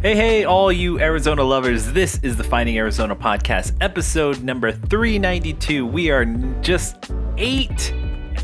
Hey, all you Arizona lovers. This is the Finding Arizona podcast, episode number 392. We are just 8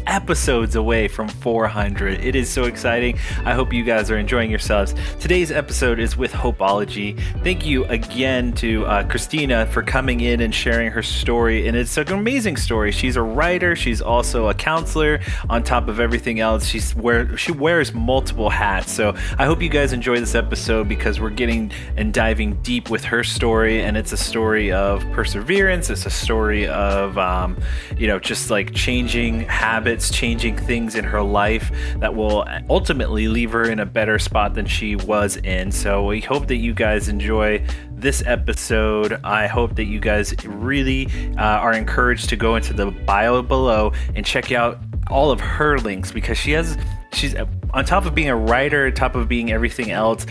episodes away from 400. It is so exciting. I hope you guys are enjoying yourselves. Today's episode is with Hopeology. Thank you again to Christina for coming in and sharing her story. And it's an amazing story. She's a writer. She's also a counselor. On top of everything else, she wears multiple hats. So I hope you guys enjoy this episode because we're getting and diving deep with her story. And it's a story of perseverance. It's a story of, just like changing habits, changing things in her life that will ultimately leave her in a better spot than she was in. So we hope that you guys enjoy this episode. I hope that you guys really are encouraged to go into the bio below and check out all of her links because she's on top of being a writer, on top of being everything else,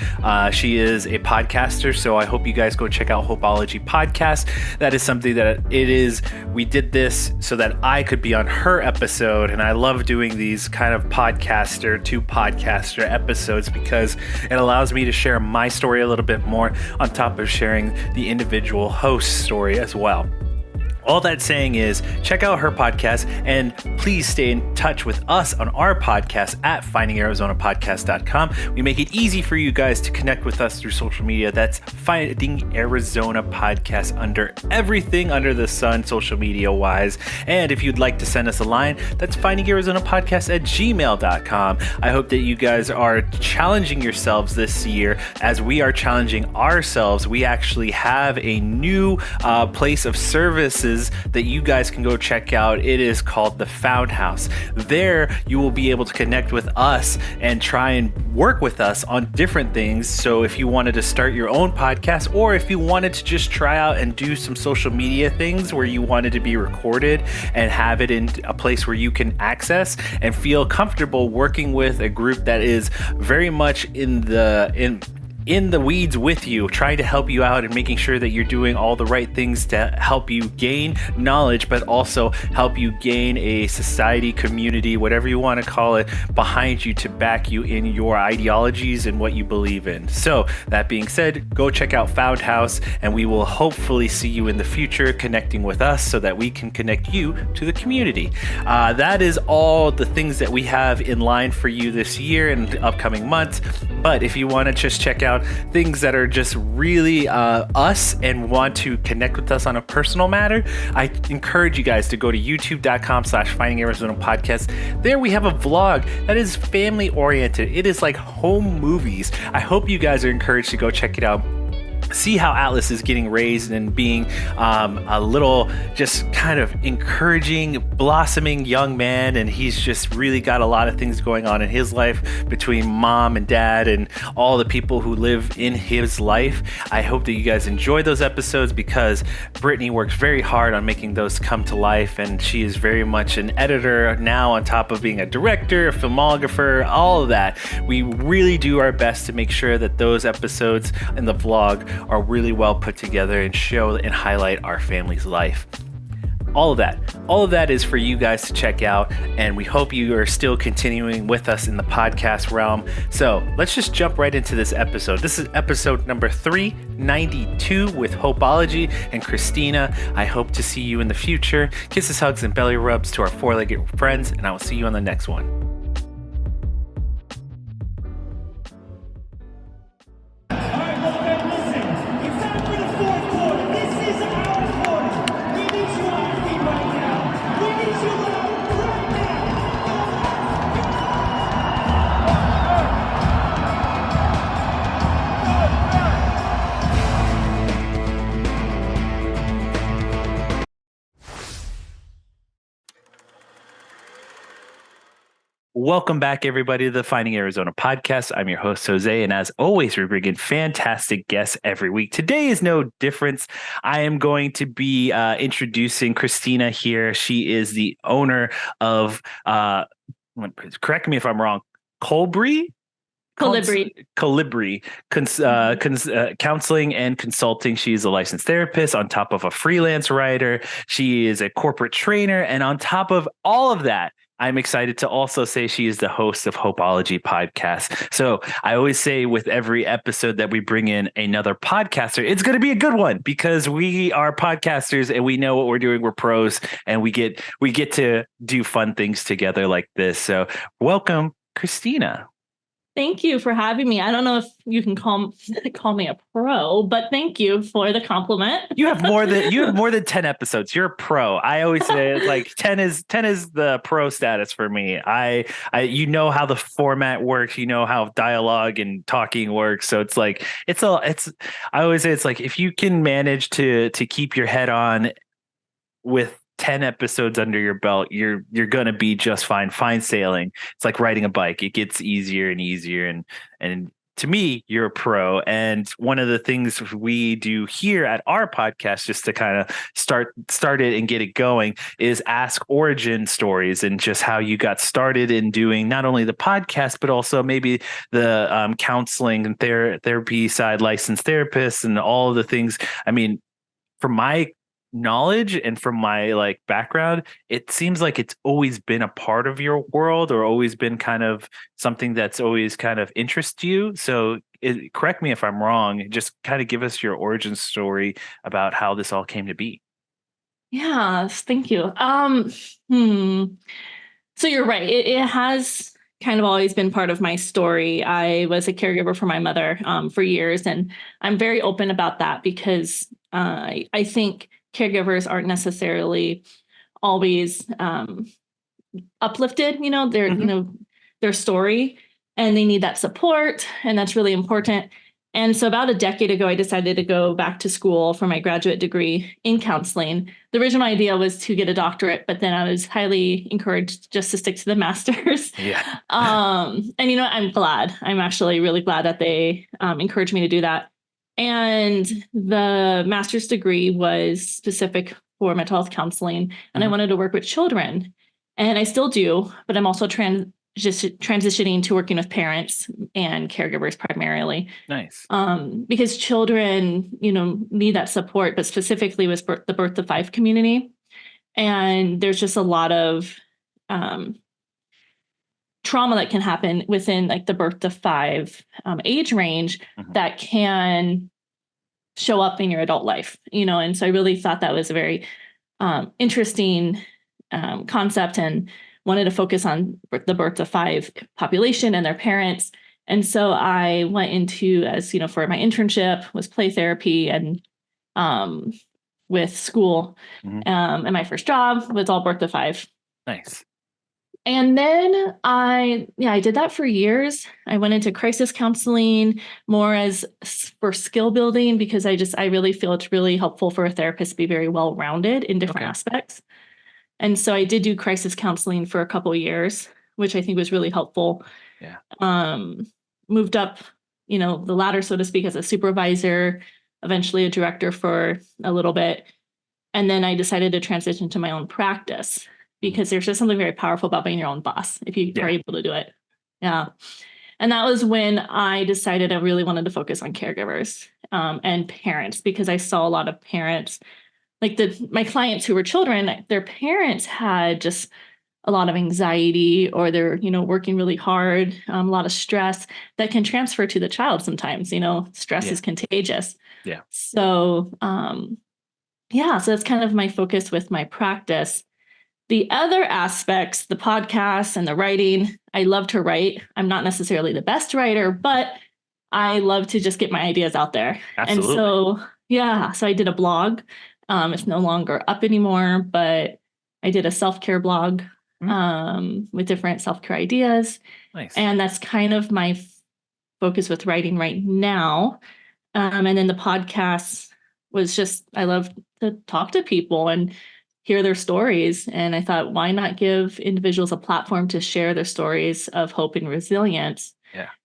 she is a podcaster. So I hope you guys go check out Hopeology Podcast. That is something that we did this so that I could be on her episode. And I love doing these kind of podcaster to podcaster episodes because it allows me to share my story a little bit more on top of sharing the individual host story as well. All that saying is, check out her podcast and please stay in touch with us on our podcast at findingarizonapodcast.com. We make it easy for you guys to connect with us through social media. That's Finding Arizona Podcast under everything under the sun, social media wise. And if you'd like to send us a line, that's findingarizonapodcast@gmail.com. I hope that you guys are challenging yourselves this year as we are challenging ourselves. We actually have a new place of services that you guys can go check out. It is called the Found House. There you will be able to connect with us and try and work with us on different things. So if you wanted to start your own podcast, or if you wanted to just try out and do some social media things where you wanted to be recorded and have it in a place where you can access and feel comfortable working with a group that is very much in the weeds with you, trying to help you out and making sure that you're doing all the right things to help you gain knowledge, but also help you gain a society, community, whatever you want to call it, behind you to back you in your ideologies and what you believe in. So that being said, go check out Found House and we will hopefully see you in the future connecting with us so that we can connect you to the community. That is all the things that we have in line for you this year and the upcoming months. But if you want to just check out things that are just really us and want to connect with us on a personal matter, I encourage you guys to go to youtube.com/Finding Arizona Podcast. There we have a vlog that is family oriented. It is like home movies. I hope you guys are encouraged to go check it out. See how Atlas is getting raised and being a little just kind of encouraging, blossoming young man. And he's just really got a lot of things going on in his life between mom and dad and all the people who live in his life. I hope that you guys enjoy those episodes because Brittany works very hard on making those come to life. And she is very much an editor now on top of being a director, a filmographer, all of that. We really do our best to make sure that those episodes in the vlog are really well put together and show and highlight our family's life. All of that is for you guys to check out, and we hope you are still continuing with us in the podcast realm. So let's just jump right into this episode. This is episode number 392 with Hopeology and Christina. I hope to see you in the future. Kisses, hugs, and belly rubs to our four-legged friends, and I will see you on the next one. Welcome back, everybody, to the Finding Arizona podcast. I'm your host, Jose, and as always, we bring in fantastic guests every week. Today is no difference. I am going to be introducing Christina here. She is the owner of, correct me if I'm wrong, Colibri counseling and consulting. She is a licensed therapist on top of a freelance writer. She is a corporate trainer. And on top of all of that, I'm excited to also say she is the host of Hopeology Podcast. So I always say with every episode that we bring in another podcaster, it's going to be a good one because we are podcasters and we know what we're doing. We're pros and we get to do fun things together like this. So welcome, Christina. Thank you for having me. I don't know if you can call me a pro, but thank you for the compliment. You have more than 10 episodes. You're a pro. I always say like 10 is the pro status for me. I you know how the format works, you know how dialogue and talking works. So it's like I always say it's like if you can manage to keep your head on with 10 episodes under your belt, you're gonna be just fine. Fine sailing. It's like riding a bike. It gets easier and easier. And to me, you're a pro. And one of the things we do here at our podcast, just to kind of start it and get it going, is ask origin stories and just how you got started in doing not only the podcast, but also maybe the counseling and therapy side, licensed therapists, and all of the things. I mean, from my knowledge and from my like background, it seems like it's always been a part of your world or always been kind of something that's always kind of interests you. So correct me if I'm wrong, just kind of give us your origin story about how this all came to be. Yes, thank you. So you're right. It has kind of always been part of my story. I was a caregiver for my mother for years, and I'm very open about that because I think caregivers aren't necessarily always uplifted, their story, and they need that support, and that's really important. And so about a decade ago, I decided to go back to school for my graduate degree in counseling. The original idea was to get a doctorate, but then I was highly encouraged just to stick to the master's. Yeah. And I'm actually really glad that they encouraged me to do that. And the master's degree was specific for mental health counseling, and I wanted to work with children. And I still do, but I'm also transitioning to working with parents and caregivers primarily. Nice. Because children, need that support, but specifically with the birth to 5 community. And there's just a lot of trauma that can happen within like the birth to 5 age range that can show up in your adult life, and so I really thought that was a very interesting concept and wanted to focus on the birth to 5 population and their parents. And so I went into, for my internship was play therapy and with school. And my first job was all birth to 5. Nice. And then I did that for years. I went into crisis counseling more as for skill building because I really feel it's really helpful for a therapist to be very well-rounded in different aspects. And so I did do crisis counseling for a couple of years, which I think was really helpful. Yeah. Moved up, the ladder, so to speak, as a supervisor, eventually a director for a little bit. And then I decided to transition to my own practice because there's just something very powerful about being your own boss if you are able to do it. Yeah. And that was when I decided I really wanted to focus on caregivers and parents because I saw a lot of parents, like my clients who were children, their parents had just a lot of anxiety or they're, working really hard, a lot of stress that can transfer to the child sometimes, stress is contagious. Yeah. So, so that's kind of my focus with my practice. The other aspects, the podcast and the writing, I love to write. I'm not necessarily the best writer, but I love to just get my ideas out there. Absolutely. And so I did a blog. It's no longer up anymore, but I did a self-care blog with different self-care ideas. Nice. And that's kind of my focus with writing right now. And then the podcast was just, I love to talk to people and hear their stories. And I thought, why not give individuals a platform to share their stories of hope and resilience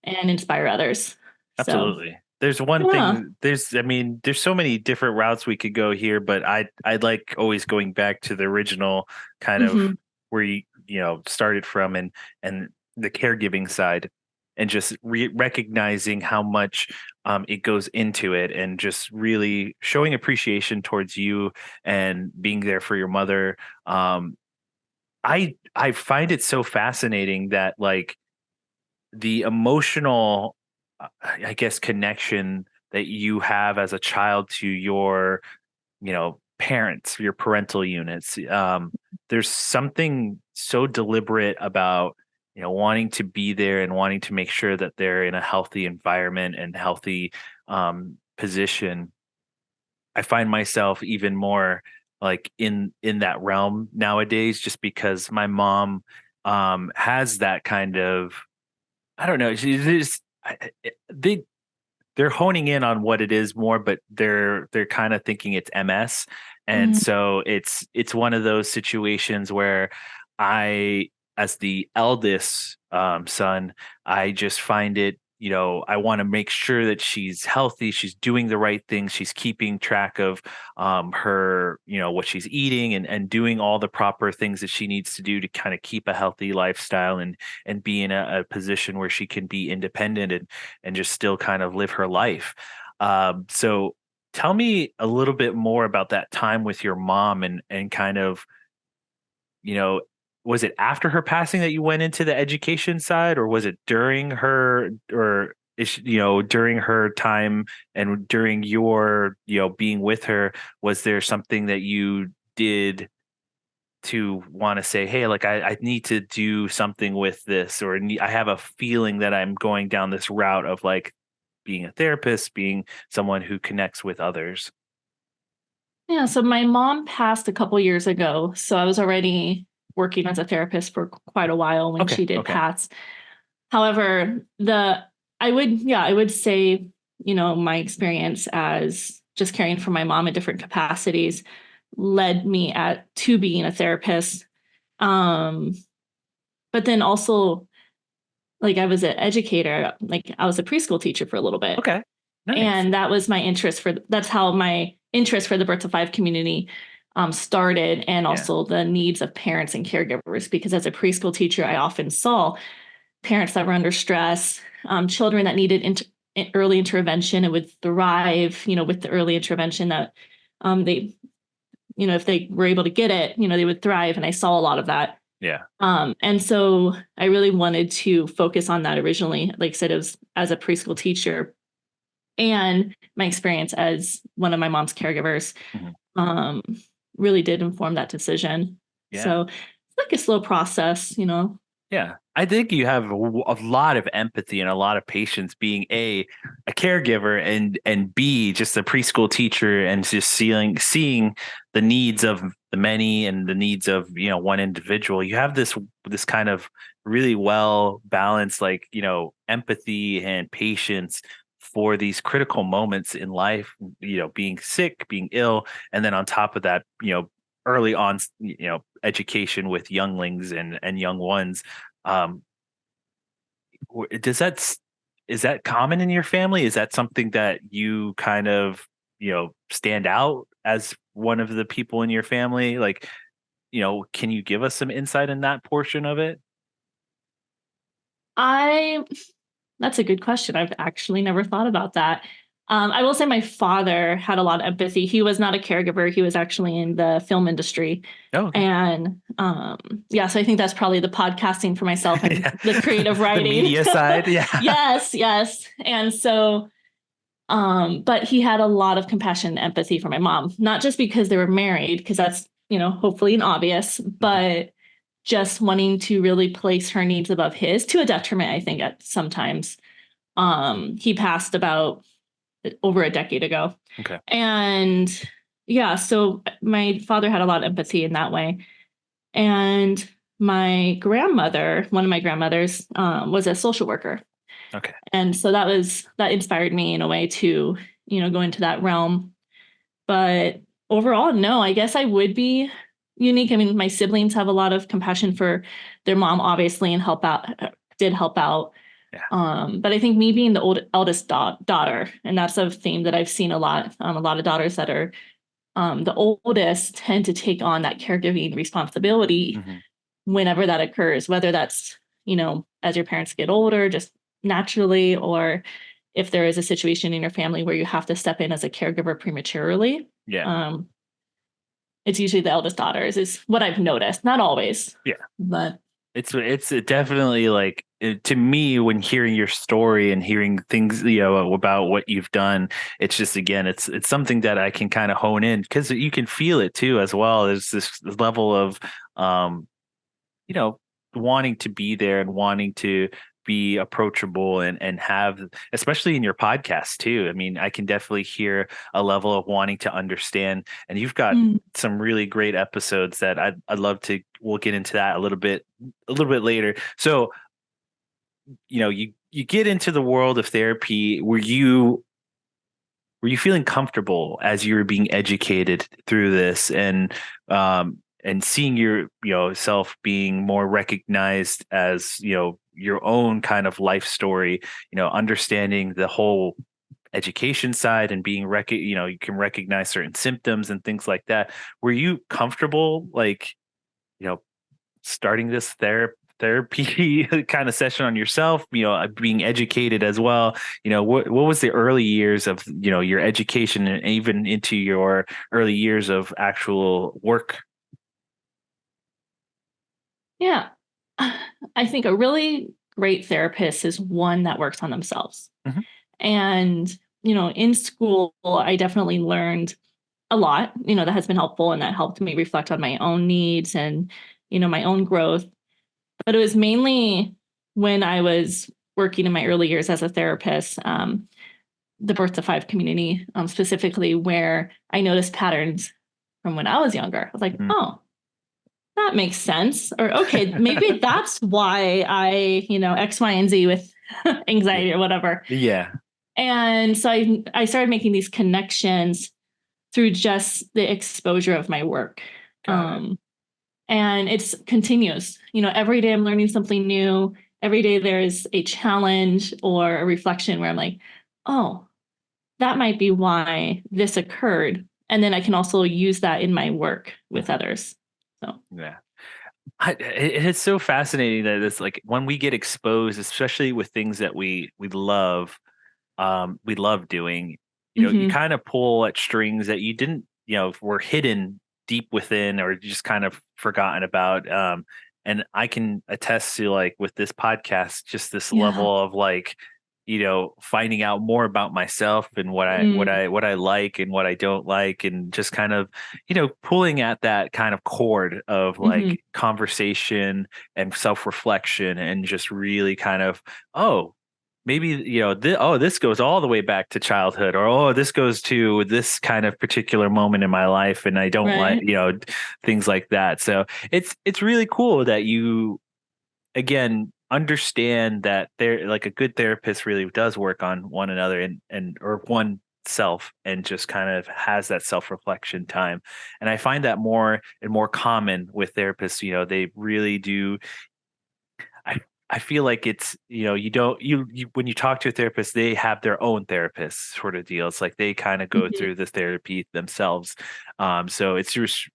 and inspire others? Absolutely. There's one thing, there's so many different routes we could go here, but I like always going back to the original kind of where you started from and the caregiving side and just recognizing how much it goes into it and just really showing appreciation towards you and being there for your mother. I find it so fascinating that like the emotional, I guess, connection that you have as a child to your, parents, your parental units. There's something so deliberate about, wanting to be there and wanting to make sure that they're in a healthy environment and healthy position. I find myself even more like in that realm nowadays, just because my mom has that kind of, I don't know. They they're honing in on what it is more, but they're kind of thinking it's MS, and Mhm. so it's one of those situations where I, as the eldest son, I just find it. I want to make sure that she's healthy, she's doing the right things, she's keeping track of her, what she's eating and doing all the proper things that she needs to do to kind of keep a healthy lifestyle and be in a position where she can be independent and just still kind of live her life. So tell me a little bit more about that time with your mom and kind of, you know, was it after her passing that you went into the education side, or was it during her, or is during her time and during your, being with her, was there something that you did to want to say, hey, like I need to do something with this, or I have a feeling that I'm going down this route of like being a therapist, being someone who connects with others. Yeah, so my mom passed a couple years ago, so I was already working as a therapist for quite a while when Okay. she did Okay. pass. However, I would say, my experience as just caring for my mom in different capacities led me to being a therapist. Um, but then also, like, I was an educator, like I was a preschool teacher for a little bit. Okay. Nice. And that's how my interest for the birth to five community started, and Yeah. also the needs of parents and caregivers. Because as a preschool teacher, I often saw parents that were under stress, children that needed early intervention and would thrive, with the early intervention that they, if they were able to get it, they would thrive. And I saw a lot of that. Yeah. And so I really wanted to focus on that originally. Like I said, it was as a preschool teacher, and my experience as one of my mom's caregivers Mhm. um, really did inform that decision. Yeah. So it's like a slow process. Yeah, I think you have a lot of empathy and a lot of patience being a caregiver and B, just a preschool teacher, and just seeing the needs of the many and the needs of, one individual. You have this kind of really well balanced, like, empathy and patience for these critical moments in life, being sick, being ill, and then on top of that, early on, education with younglings and young ones. um, does is that common in your family? Is that something that you kind of, stand out as one of the people in your family? Like, can you give us some insight in that portion of it? I That's a good question. I've actually never thought about that. I will say my father had a lot of empathy. He was not a caregiver. He was actually in the film industry. Oh, okay. And yeah, so I think that's probably the podcasting for myself and Yeah. the creative The writing. media side. Yeah. Yes, yes. And so, but he had a lot of compassion and empathy for my mom, not just because they were married, because that's, hopefully an obvious, Mhm. but just wanting to really place her needs above his, to a detriment, I think, at sometimes. He passed about over a decade ago. Okay. And yeah, so my father had a lot of empathy in that way. And my grandmother, one of my grandmothers, was a social worker. Okay. And so that inspired me in a way to, go into that realm. But overall, no, I guess I would be unique. I mean, my siblings have a lot of compassion for their mom, obviously, and did help out. Yeah. But I think me being the eldest daughter, and that's a theme that I've seen a lot. A lot of daughters that are the oldest tend to take on that caregiving responsibility Hmm. whenever that occurs, whether that's, as your parents get older, just naturally, or if there is a situation in your family where you have to step in as a caregiver prematurely. Yeah. Um, it's usually the eldest daughters is what I've noticed. Not always. Yeah. But it's definitely like to me when hearing your story and hearing things about what you've done, it's just again it's something that I can kind of hone in because you can feel it too as well. There's this level of you know wanting to be there and wanting to be approachable and have, especially in your podcast too. I mean, I can definitely hear a level of wanting to understand, and you've got some really great episodes that I'd love to. We'll get into that a little bit later. So, you get into the world of therapy. Were you feeling comfortable as you were being educated through this and seeing your self being more recognized as your own kind of life story, understanding the whole education side and being you can recognize certain symptoms and things like that. Were you comfortable starting this therapy kind of session on yourself, being educated as well? What was the early years of your education and even into your early years of actual work? yeah, I think a really great therapist is one that works on themselves. Mhm. And, in school, I definitely learned a lot, that has been helpful and that helped me reflect on my own needs and, my own growth. But it was mainly when I was working in my early years as a therapist, the Birth to Five community, specifically, where I noticed patterns from when I was younger. I was like, Mhm. oh, that makes sense. Or, okay, maybe that's why I, X, Y, and Z with anxiety or whatever. Yeah. And so I started making these connections through just the exposure of my work. And it's continuous. Every day I'm learning something new. Every day there's a challenge or a reflection where I'm like, oh, that might be why this occurred. And then I can also use that in my work with others. So, Yeah. It's so fascinating that it's like when we get exposed, especially with things that we love doing, you kind of pull at strings that you didn't, were hidden deep within or just kind of forgotten about. And I can attest to like with this podcast, just this yeah. level of like, finding out more about myself and what I like and what I don't like, and just kind of, pulling at that kind of cord of like conversation and self-reflection and just really kind of, oh, maybe this goes all the way back to childhood, or this goes to this kind of particular moment in my life and I don't like Right. things like that. So it's really cool that you again understand that there, like, a good therapist really does work on one another and or one self and just kind of has that self-reflection time. And I find that more and more common with therapists. They really do. I feel like it's, you don't, you when you talk to a therapist, they have their own therapist sort of deal. It's like they kind of go through the therapy themselves. So it's just,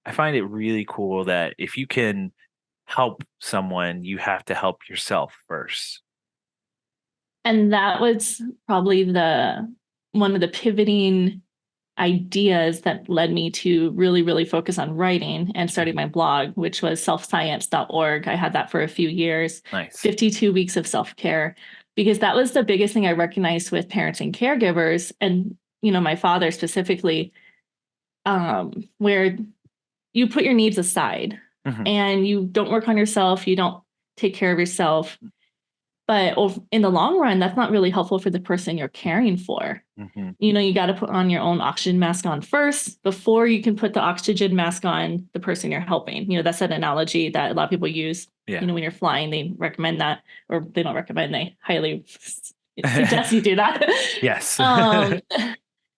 I find it really cool that if you can help someone, you have to help yourself first. And that was probably one of the pivoting ideas that led me to really, really focus on writing and starting my blog, which was selfscience.org. I had that for a few years, Nice. 52 weeks of self-care, because that was the biggest thing I recognized with parents and caregivers. And, my father specifically, where you put your needs aside and you don't work on yourself, you don't take care of yourself. But in the long run, that's not really helpful for the person you're caring for. You got to put on your own oxygen mask on first before you can put the oxygen mask on the person you're helping. That's an analogy that a lot of people use. Yeah. When you're flying, they recommend that, or they don't recommend, they highly suggest you do that. Yes.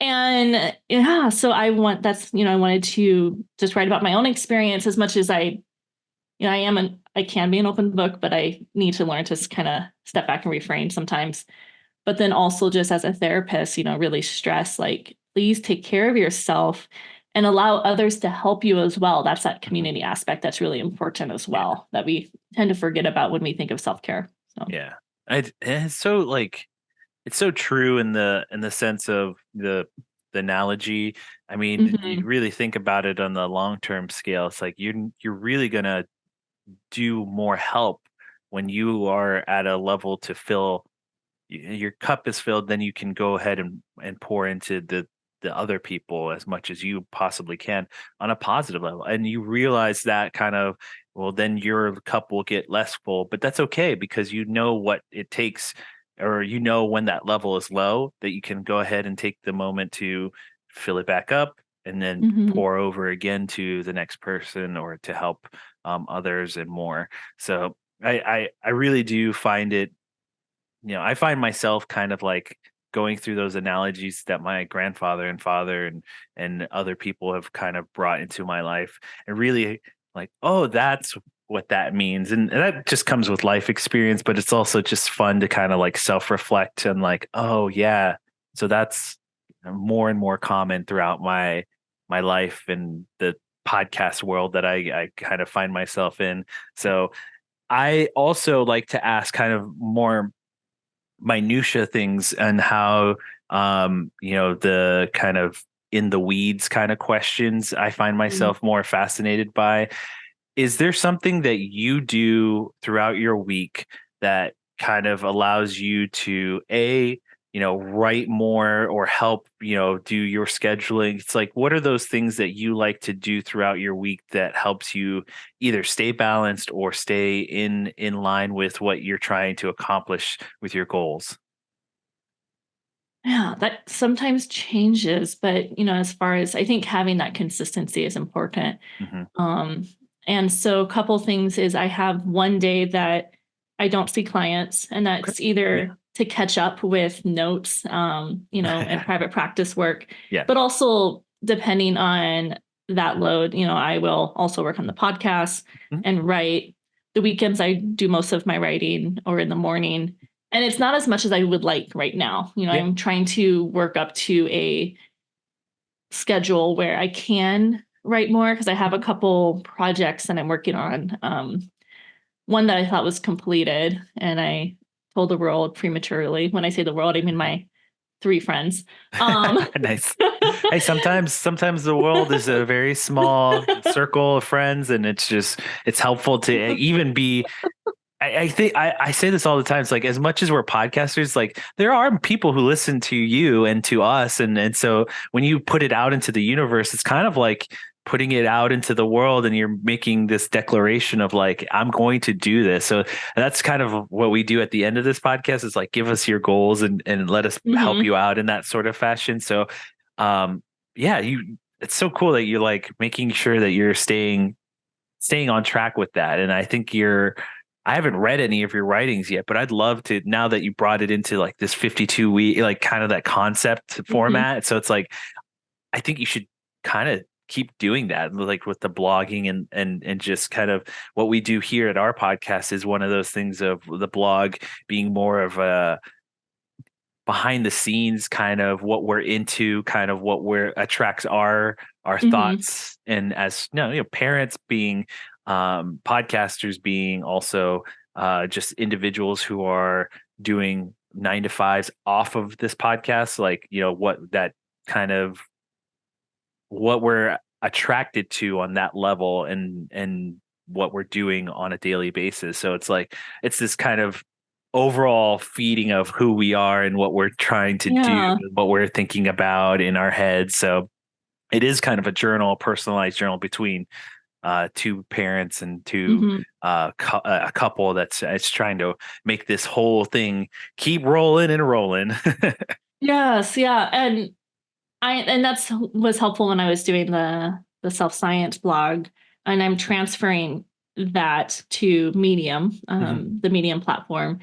And yeah, so I wanted to just write about my own experience as much as I can be an open book, but I need to learn to kind of step back and refrain sometimes. But then also just as a therapist, really stress, like, please take care of yourself and allow others to help you as well. That's that community aspect that's really important as well, that we tend to forget about when we think of self-care. So. Yeah. It's so like, it's so true in the sense of the the analogy, I mean, you Hmm. really think about it on the long-term scale. It's like you're really gonna do more help when you are at a level to fill your cup is filled, then you can go ahead and pour into the other people as much as you possibly can on a positive level. And you realize that kind of, well, then your cup will get less full, but that's okay because you know what it takes, or you know when that level is low, that you can go ahead and take the moment to fill it back up and then Hmm. pour over again to the next person or to help others and more. So I really do find it, I find myself kind of like going through those analogies that my grandfather and father and other people have kind of brought into my life, and really like, oh, that's what that means. And that just comes with life experience, but it's also just fun to kind of like self-reflect and like, oh yeah, so that's more and more common throughout my life and the podcast world that I kind of find myself in. So I also like to ask kind of more minutia things and how the kind of in the weeds kind of questions I find myself more fascinated by. Is there something that you do throughout your week that kind of allows you to write more or help, do your scheduling? It's like, what are those things that you like to do throughout your week that helps you either stay balanced or stay in line with what you're trying to accomplish with your goals? Yeah, that sometimes changes, but as far as I think having that consistency is important. Hmm. Um, and so a couple things is I have one day that I don't see clients, and Okay. that's Yeah. either to catch up with notes, and private practice work, Yeah. but also depending on that load, I will also work on the podcast Mhm. and write. The weekends I do most of my writing or in the morning. And it's not as much as I would like right now. Yeah. I'm trying to work up to a schedule where I can write more because I have a couple projects that I'm working on. One that I thought was completed, and I told the world prematurely. When I say the world, I mean my three friends. Um, Nice. Hey, sometimes the world is a very small circle of friends, and it's helpful to even be. I think I say this all the time. It's like, as much as we're podcasters, like there are people who listen to you and to us, and so when you put it out into the universe, it's kind of like putting it out into the world, and you're making this declaration of like, I'm going to do this. So that's kind of what we do at the end of this podcast, is like, give us your goals and let us help mhm, you out in that sort of fashion. So um yeah, it's so cool that you're like making sure that you're staying on track with that. And I think I haven't read any of your writings yet, but I'd love to, now that you brought it into like this 52 week, like kind of that concept mhm, format. So it's like, I think you should kind of keep doing that, like with the blogging and just kind of what we do here at our podcast is one of those things of the blog being more of a behind the scenes kind of what we're into, kind of what we're attracts our mhm, thoughts, and as parents being podcasters being also just individuals who are doing 9 to 5s off of this podcast, like what that kind of what we're attracted to on that level, and what we're doing on a daily basis. So it's like it's this kind of overall feeding of who we are and what we're trying to do, yeah, what we're thinking about in our heads. So it is kind of a journal, a personalized journal between two parents and two mhm. a couple that's it's trying to make this whole thing keep rolling and rolling. Yes, yeah, and that's was helpful when I was doing the self-science blog, and I'm transferring that to Medium, Mhm. the Medium platform,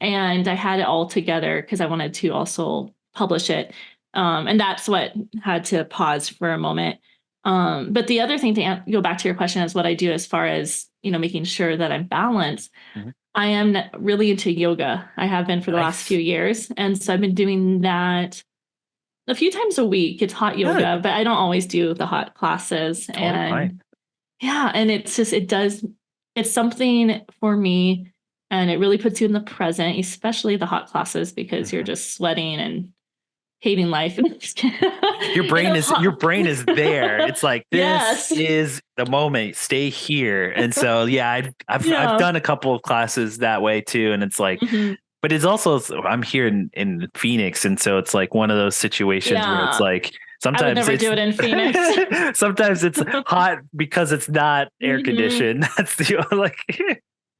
and I had it all together because I wanted to also publish it, and that's what had to pause for a moment. But the other thing to go back to your question is what I do as far as making sure that I'm balanced. Mhm. I am really into yoga. I have been for the last few Nice. years, and so I've been doing that a few times a week. It's hot Good. yoga, but I don't always do the hot classes. Totally fine. And yeah, and it's something for me, and it really puts you in the present, especially the hot classes because you're Mhm. just sweating and hating life. Your brain is there. It's like, this Yes. is the moment. Stay here. And so, yeah, I've done a couple of classes that way too. And it's like, but it's also, I'm here in Phoenix. And so it's like one of those situations where it's Yeah. like, I would sometimes never do it in Phoenix. sometimes it's hot because it's not air conditioned. That's the like,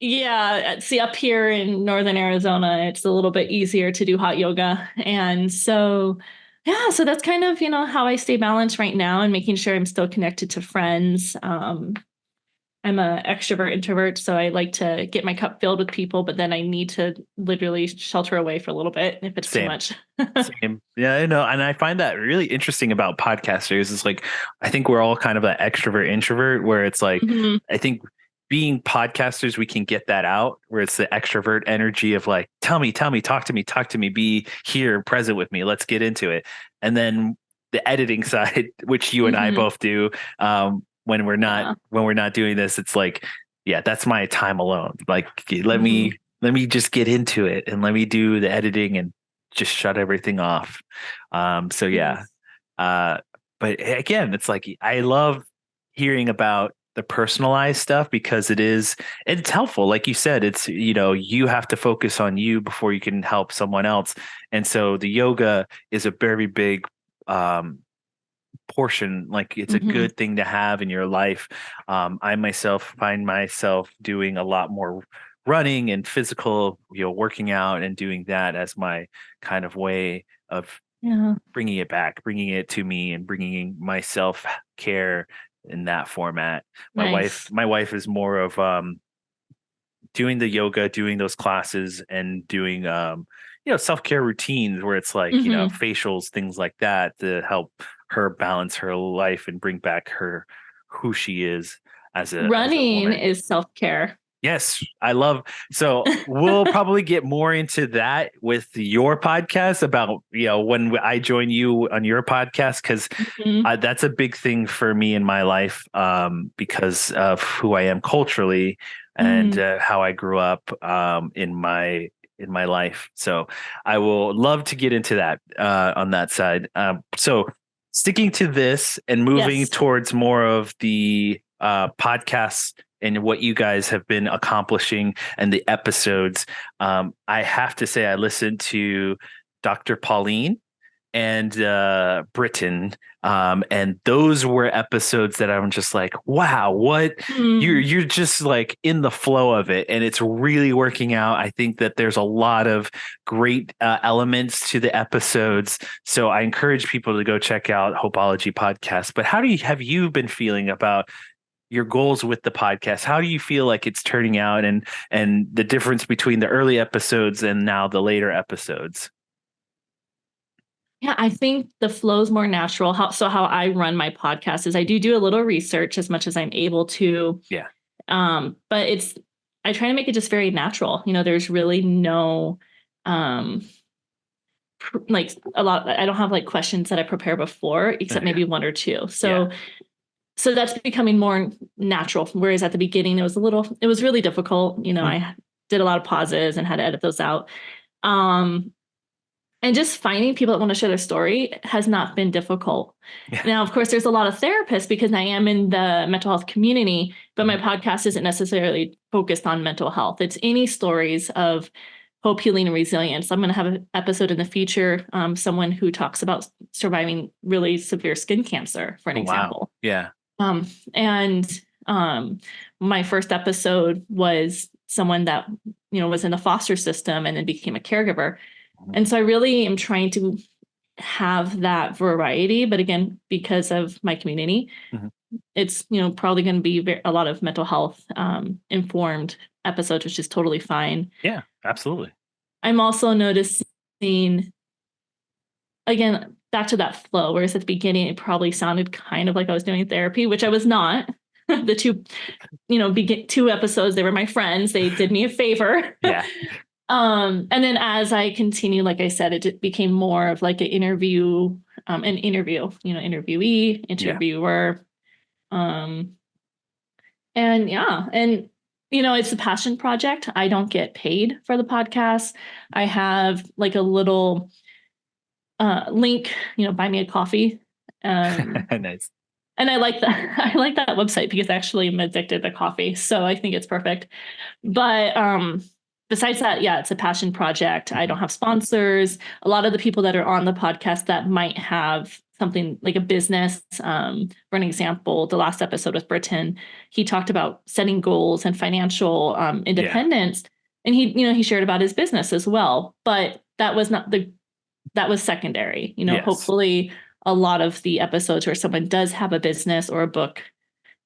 Yeah. See, up here in Northern Arizona, it's a little bit easier to do hot yoga. And so, yeah, so that's kind of, how I stay balanced right now and making sure I'm still connected to friends. I'm a extrovert introvert, so I like to get my cup filled with people, but then I need to literally shelter away for a little bit if it's too much. Same. Yeah, I know. And I find that really interesting about podcasters is like, I think we're all kind of an extrovert introvert where it's like, I think being podcasters, we can get that out where it's the extrovert energy of like, tell me, talk to me, be here, present with me. Let's get into it. And then the editing side, which you and I both do, when we're not doing this, it's like, yeah, that's my time alone. Like, let me just get into it and let me do the editing and just shut everything off. So yeah. But again, it's like, I love hearing about the personalized stuff because it's helpful. Like you said, it's, you have to focus on you before you can help someone else. And so the yoga is a very big, portion. Like it's a good thing to have in your life. I myself find myself doing a lot more running and physical, working out and doing that as my kind of way of bringing it back, bringing it to me and bringing myself care in that format. My wife is more of, doing the yoga, doing those classes and doing, self-care routines where it's like, facials, things like that to help her balance her life and bring back who she is as a running woman. Is self-care. Yes, I love. So we'll probably get more into that with your podcast about, when I join you on your podcast, because that's a big thing for me in my life, because of who I am culturally and how I grew up in my life. So I will love to get into that on that side. So sticking to this and moving towards more of the podcasts and what you guys have been accomplishing and the episodes. I have to say, I listened to Dr. Pauline and Britain. And those were episodes that I'm just like, wow, what you're just like in the flow of it. And it's really working out. I think that there's a lot of great elements to the episodes. So I encourage people to go check out Hopeology Podcast. But have you been feeling about your goals with the podcast? How do you feel like it's turning out and the difference between the early episodes and now the later episodes? Yeah, I think the flow is more natural. How I run my podcast is I do a little research as much as I'm able to. Yeah. But I try to make it just very natural. There's really no, like a lot. I don't have like questions that I prepare before, except maybe one or two. So that's becoming more natural. Whereas at the beginning, it was really difficult. I did a lot of pauses and had to edit those out. And just finding people that want to share their story has not been difficult. Yeah. Now, of course, there's a lot of therapists because I am in the mental health community, but my podcast isn't necessarily focused on mental health. It's any stories of hope, healing, and resilience. I'm going to have an episode in the future, someone who talks about surviving really severe skin cancer, for an example. Yeah. And my first episode was someone that, was in the foster system and then became a caregiver. And so I really am trying to have that variety. But again, because of my community, it's, probably going to be a lot of mental health informed episodes, which is totally fine. Yeah, absolutely. I'm also noticing, again, back to that flow, whereas at the beginning, it probably sounded kind of like I was doing therapy, which I was not. The two, two episodes, they were my friends. They did me a favor. Yeah. And then as I continue, like I said, it became more of like an interview, interviewee, interviewer. And it's a passion project. I don't get paid for the podcast. I have like a little link, buy me a coffee. Nice. And I like that. I like that website because actually I'm addicted to coffee. So I think it's perfect. But besides that, yeah, it's a passion project. I don't have sponsors. A lot of the people that are on the podcast that might have something like a business, for an example, the last episode with Britton, he talked about setting goals and financial independence. And he shared about his business as well. But that was secondary. Yes. Hopefully a lot of the episodes where someone does have a business or a book,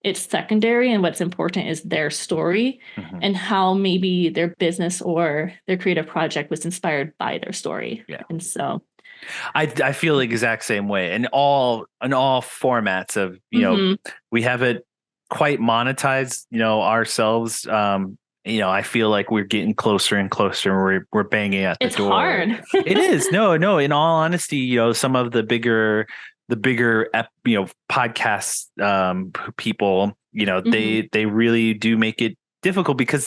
it's secondary, and what's important is their story and how maybe their business or their creative project was inspired by their story. Yeah. And so I feel the exact same way in all formats of, we haven't quite monetized, ourselves. I feel like we're getting closer and closer. We're banging at the it's door. hard. It is. No, in all honesty, some of the bigger podcast people, they really do make it difficult because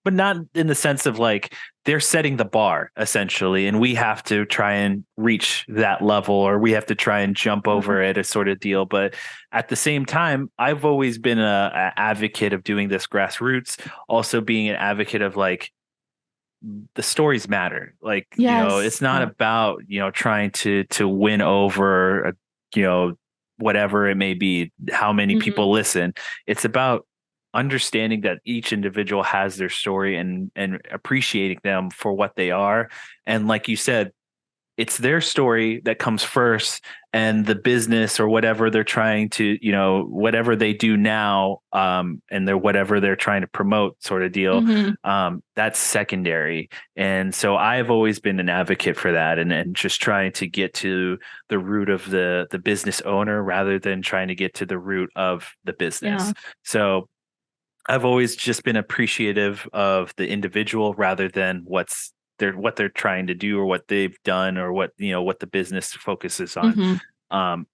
but not in the sense of like they're setting the bar essentially, and we have to try and reach that level, or we have to try and jump over it, a sort of deal. But at the same time, I've always been a advocate of doing this grassroots, also being an advocate of like the stories matter. Like, Yes. it's not about, trying to win over, whatever it may be, how many people listen. It's about understanding that each individual has their story and appreciating them for what they are. And like you said, it's their story that comes first, and the business or whatever they're trying to, whatever they do now, and whatever they're trying to promote, sort of deal, that's secondary. And so I've always been an advocate for that, and just trying to get to the root of the business owner rather than trying to get to the root of the business. Yeah. So I've always just been appreciative of the individual rather than what they're trying to do or what they've done or what the business focuses on. And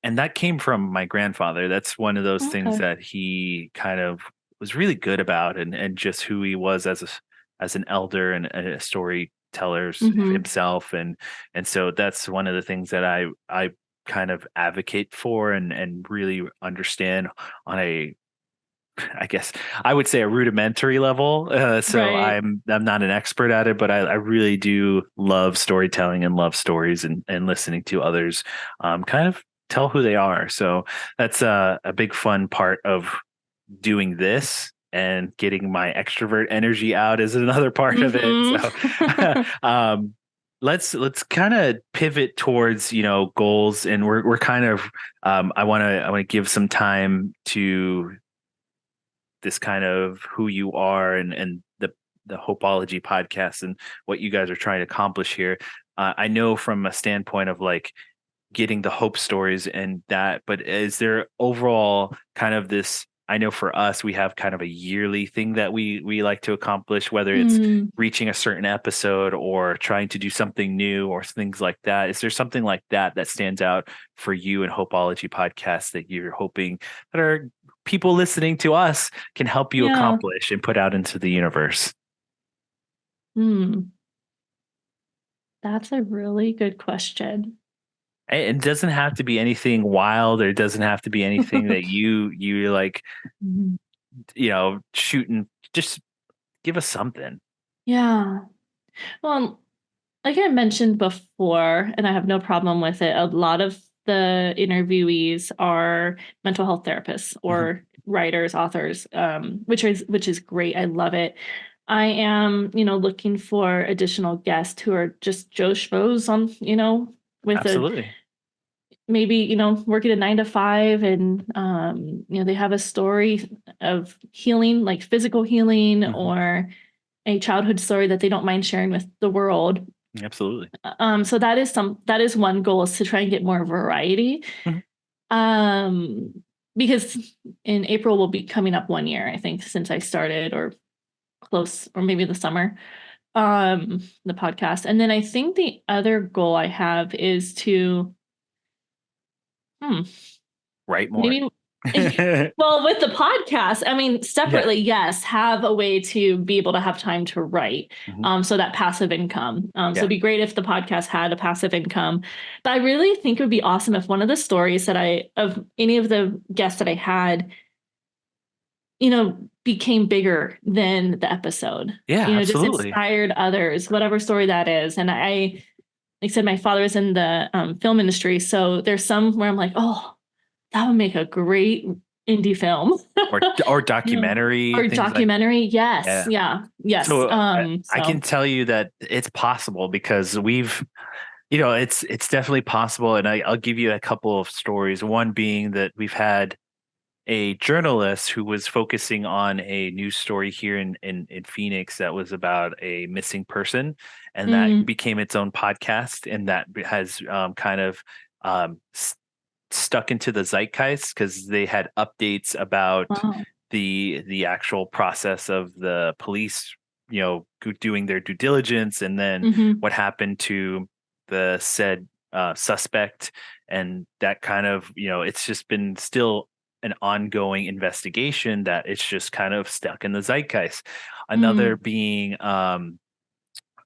that came from my grandfather. That's one of those things that he kind of was really good about, and just who he was as an elder and a storyteller himself. And so that's one of the things that I kind of advocate for and really understand on I guess I would say a rudimentary level. So Right. I'm not an expert at it, but I really do love storytelling and love stories and listening to others kind of tell who they are. So that's a big fun part of doing this, and getting my extrovert energy out is another part of it. So let's kind of pivot towards goals, and we're kind of I want to give some time to this kind of who you are and the Hopeology podcast and what you guys are trying to accomplish here. I know from a standpoint of like getting the hope stories and that, but is there overall kind of this? I know for us, we have kind of a yearly thing that we like to accomplish, whether it's reaching a certain episode or trying to do something new or things like that. Is there something like that stands out for you and Hopeology podcast that you're hoping that are people listening to us can help you accomplish and put out into the universe? That's a really good question. It doesn't have to be anything wild, or it doesn't have to be anything that you like, shooting. Just give us something. Yeah. Well, like I mentioned before, and I have no problem with it, a lot of the interviewees are mental health therapists or writers, authors, which is great. I love it. I am, looking for additional guests who are just Joe Schmoes on, with Absolutely. maybe, working a 9 to 5, and, they have a story of healing, like physical healing or a childhood story that they don't mind sharing with the world. Absolutely. So that is one goal, is to try and get more variety. Because in April will be coming up 1 year, I think, since I started, or close, or maybe the summer, the podcast. And then I think the other goal I have is to write more. maybe Well, with the podcast, I mean, separately, yes, have a way to be able to have time to write. Mhm. So that passive income. So Yeah. it'd be great if the podcast had a passive income. But I really think it would be awesome if one of the stories of any of the guests that I had, became bigger than the episode, Yeah, just absolutely. inspired others, whatever story that is. And like I said, my father is in the film industry. So there's some where I'm like, oh, that would make a great indie film. Or Yeah. documentary, Or things like, documentary. Yes. yeah. Yeah. Yes. So I can So tell you that it's possible because it's definitely possible. And I'll give you a couple of stories. One being that we've had a journalist who was focusing on a news story here in Phoenix that was about a missing person, and that mm, became its own podcast, and that has kind of um, s- stuck into the zeitgeist because they had updates about wow. the actual process of the police, doing their due diligence, and then Hmm. what happened to the said suspect, and that kind of, it's just been still an ongoing investigation that it's just kind of stuck in the zeitgeist. Another Mm, being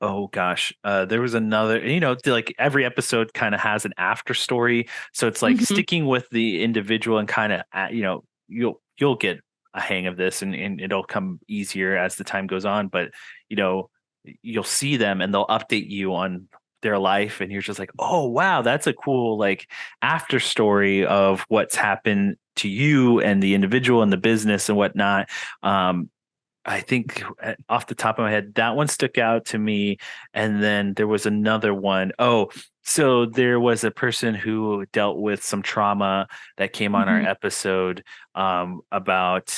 oh gosh, there was another, like every episode kind of has an after story. So it's like hmm. sticking with the individual and kind of, you'll get a hang of this, and it'll come easier as the time goes on. But, you know, you'll see them and they'll update you on their life. And you're just like, oh, wow, that's a cool, like, after story of what's happened to you and the individual and the business and whatnot. I think off the top of my head, that one stuck out to me. And then there was another one. Oh, so there was a person who dealt with some trauma that came on our Hmm. episode about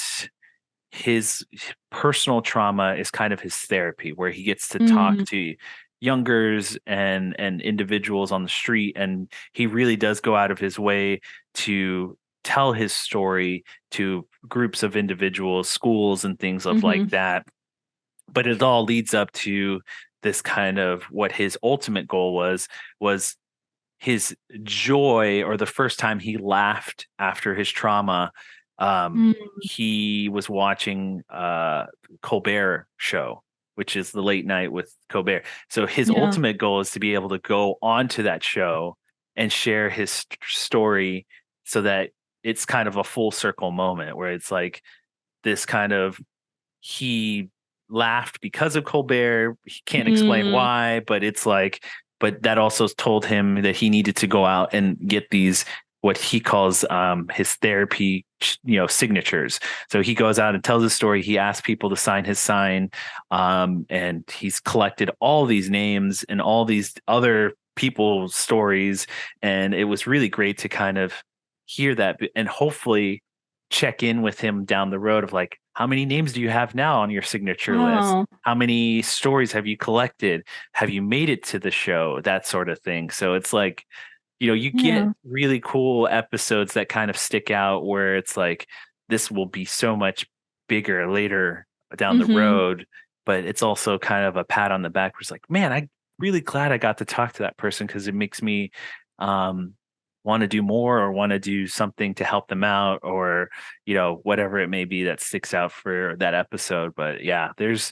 his personal trauma is kind of his therapy, where he gets to talk Mm, to youngers and individuals on the street, and he really does go out of his way to tell his story to groups of individuals, schools, and things of like hmm. that. But it all leads up to this kind of what his ultimate goal was his joy, or the first time he laughed after his trauma. Mm, He was watching Colbert show, which is the late night with Colbert. So his yeah. ultimate goal is to be able to go onto that show and share his story, so that it's kind of a full circle moment where it's like this kind of, he laughed because of Colbert. He can't explain Mm, why, but it's like, but that also told him that he needed to go out and get these, what he calls his therapy, signatures. So he goes out and tells his story. He asks people to sign his sign, and he's collected all these names and all these other people's stories, and it was really great to kind of hear that, and hopefully check in with him down the road of like, how many names do you have now on your signature list? wow. How many stories have you collected? Have you made it to the show? That sort of thing. So it's like, you get Yeah. really cool episodes that kind of stick out where it's like, this will be so much bigger later down the Hmm. road. But it's also kind of a pat on the back where it's like, man, I really glad I got to talk to that person, because it makes me um, want to do more, or want to do something to help them out, or, whatever it may be that sticks out for that episode. But yeah, there's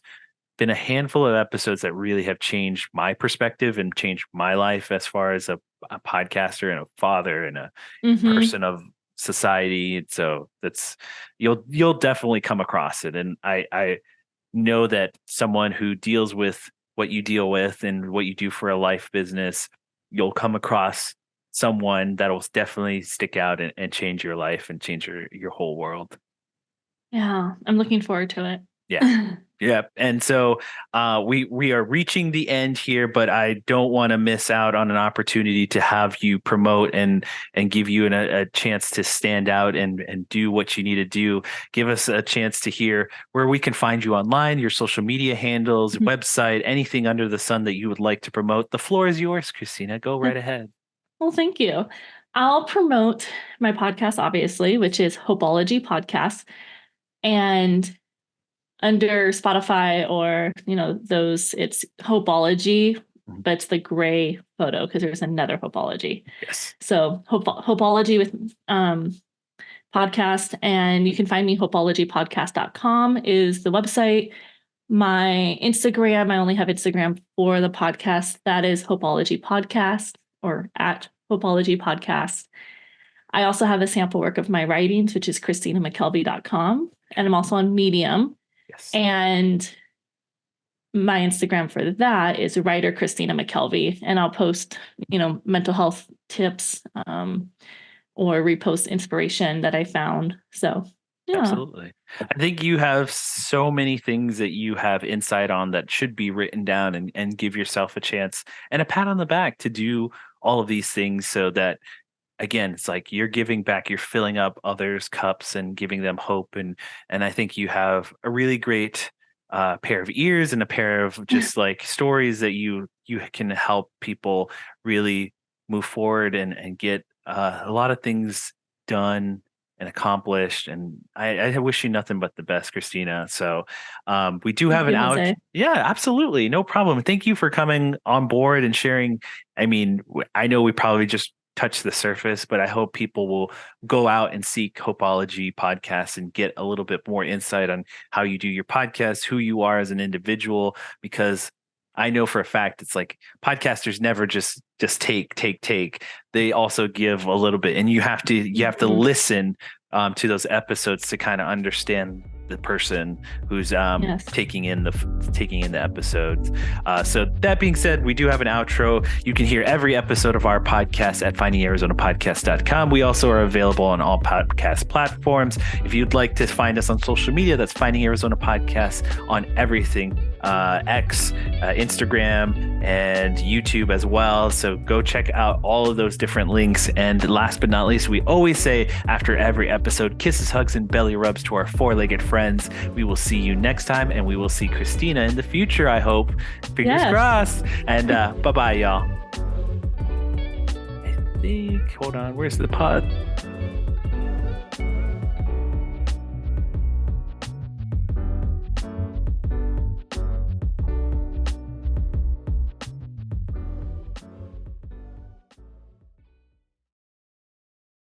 been a handful of episodes that really have changed my perspective and changed my life as far as a podcaster and a father and a Hmm. person of society. And so that's, you'll definitely come across it. And I know that someone who deals with what you deal with and what you do for a life business, you'll come across someone that'll definitely stick out and change your life and change your whole world. Yeah. I'm looking forward to Yeah. it. Yeah. And so we are reaching the end here, but I don't want to miss out on an opportunity to have you promote and give you a chance to stand out and do what you need to do. Give us a chance to hear where we can find you online, your social media handles, website, anything under the sun that you would like to promote. The floor is yours, Christina. Go right ahead. Well, thank you. I'll promote my podcast, obviously, which is Hopeology Podcast. And under Spotify or, those, it's Hopeology, Mhm. but it's the gray photo because there's another Hopeology. Yes. So Hopeology with podcast, and you can find me. Hopeologypodcast.com is the website. My Instagram, I only have Instagram for the podcast. That is Hopeology Podcast, or at Hopeology Podcast. I also have a sample work of my writings, which is ChristinaMcKelvey.com. And I'm also on Medium. Yes. And my Instagram for that is writer Christina McKelvey. And I'll post, mental health tips or repost inspiration that I found. So, yeah. Absolutely. I think you have so many things that you have insight on that should be written down, and give yourself a chance and a pat on the back to do all of these things, so that, again, it's like you're giving back, you're filling up others' cups and giving them hope. And I think you have a really great pair of ears and a pair of just like stories that you can help people really move forward and get a lot of things done and accomplished. And I wish you nothing but the best, Christina. So we do have an out. Yeah, absolutely. No problem. Thank you for coming on board and sharing. I mean, I know we probably just touch the surface, but I hope people will go out and seek Hopeology Podcast and get a little bit more insight on how you do your podcast, who you are as an individual, because I know for a fact it's like podcasters never just take. They also give a little bit, and you have to listen to those episodes to kind of understand the person who's taking in the episodes. So that being said, we do have an outro. You can hear every episode of our podcast at findingarizonapodcast.com. We also are available on all podcast platforms. If you'd like to find us on social media, that's Finding Arizona Podcast on everything, X, Instagram, and YouTube as well. So go check out all of those different links. And last but not least, we always say after every episode, kisses, hugs, and belly rubs to our four-legged friends. We will see you next time, and we will see Christina in the future, I hope. Fingers crossed. And bye-bye, y'all. I think, hold on, where's the pod?